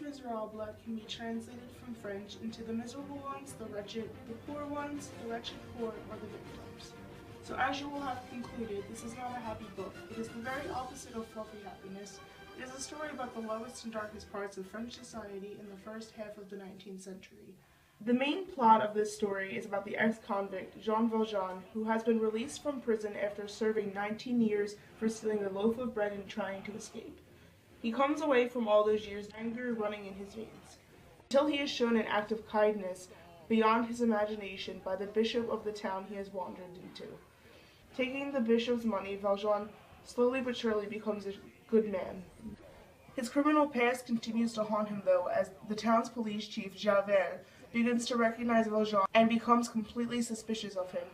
Les Miserables can be translated from French into the miserable ones, the wretched, the poor ones, the wretched poor, or the victims. So as you will have concluded, this is not a happy book. It is the very opposite of fluffy happiness. It is a story about the lowest and darkest parts of French society in the first half of the 19th century. The main plot of this story is about the ex-convict, Jean Valjean, who has been released from prison after serving 19 years for stealing a loaf of bread and trying to escape. He comes away from all those years, anger running in his veins, until he is shown an act of kindness beyond his imagination by the bishop of the town he has wandered into. Taking the bishop's money, Valjean slowly but surely becomes a good man. His criminal past continues to haunt him though, as the town's police chief, Javert, begins to recognize Valjean and becomes completely suspicious of him.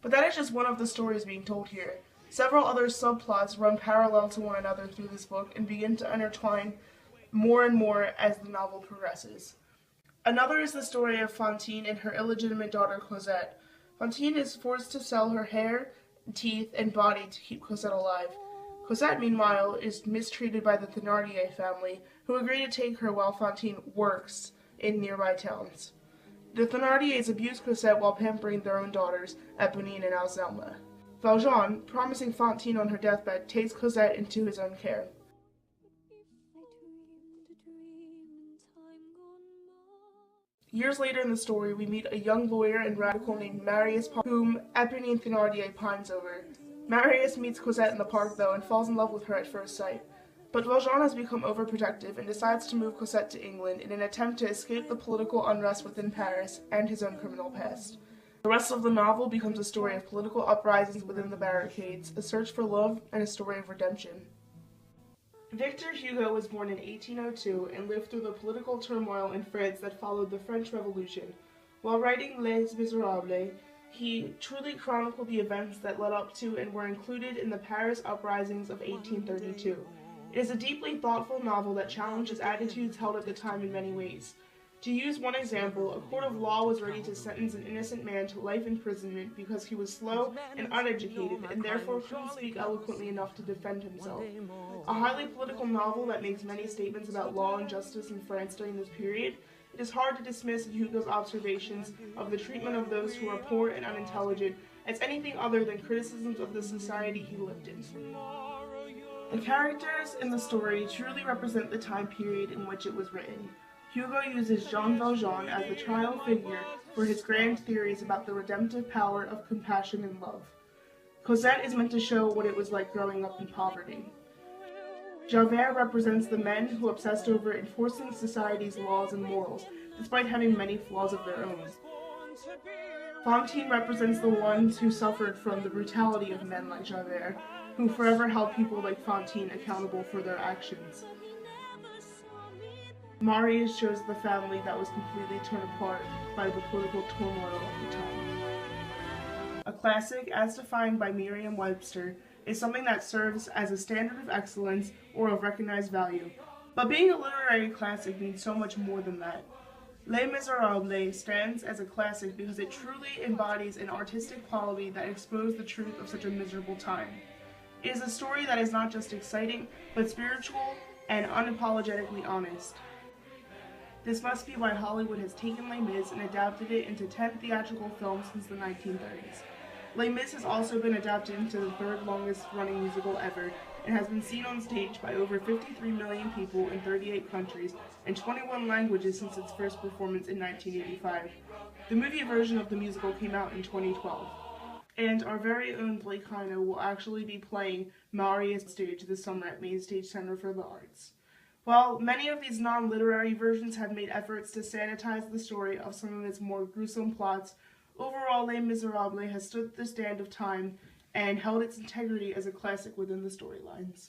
But that is just one of the stories being told here. Several other subplots run parallel to one another through this book and begin to intertwine more and more as the novel progresses. Another is the story of Fantine and her illegitimate daughter Cosette. Fantine is forced to sell her hair, teeth, and body to keep Cosette alive. Cosette, meanwhile, is mistreated by the Thénardier family, who agree to take her while Fantine works in nearby towns. The Thénardiers abuse Cosette while pampering their own daughters, Eponine and Azelma. Valjean, promising Fantine on her deathbed, takes Cosette into his own care. Years later in the story, we meet a young lawyer and radical named Marius, whom Eponine Thénardier pines over. Marius meets Cosette in the park, though, and falls in love with her at first sight. But Valjean has become overprotective and decides to move Cosette to England in an attempt to escape the political unrest within Paris and his own criminal past. The rest of the novel becomes a story of political uprisings within the barricades, a search for love, and a story of redemption. Victor Hugo was born in 1802 and lived through the political turmoil in France that followed the French Revolution. While writing Les Miserables, he truly chronicled the events that led up to and were included in the Paris uprisings of 1832. It is a deeply thoughtful novel that challenges attitudes held at the time in many ways. To use one example, a court of law was ready to sentence an innocent man to life imprisonment because he was slow and uneducated and therefore couldn't speak eloquently enough to defend himself. A highly political novel that makes many statements about law and justice in France during this period, it is hard to dismiss Hugo's observations of the treatment of those who are poor and unintelligent as anything other than criticisms of the society he lived in. The characters in the story truly represent the time period in which it was written. Hugo uses Jean Valjean as the trial figure for his grand theories about the redemptive power of compassion and love. Cosette is meant to show what it was like growing up in poverty. Javert represents the men who obsessed over enforcing society's laws and morals, despite having many flaws of their own. Fantine represents the ones who suffered from the brutality of men like Javert, who forever held people like Fantine accountable for their actions. Marius shows the family that was completely torn apart by the political turmoil of the time. A classic, as defined by Merriam-Webster, is something that serves as a standard of excellence or of recognized value. But being a literary classic means so much more than that. Les Miserables stands as a classic because it truly embodies an artistic quality that exposed the truth of such a miserable time. It is a story that is not just exciting, but spiritual and unapologetically honest. This must be why Hollywood has taken Les Mis and adapted it into 10 theatrical films since the 1930s. Les Mis has also been adapted into the third longest running musical ever and has been seen on stage by over 53 million people in 38 countries and 21 languages since its first performance in 1985. The movie version of the musical came out in 2012. And our very own Blake Heino will actually be playing Marius stage this summer at Main Stage Center for the Arts. While many of these non-literary versions have made efforts to sanitize the story of some of its more gruesome plots, overall Les Miserables has stood the stand of time and held its integrity as a classic within the storylines.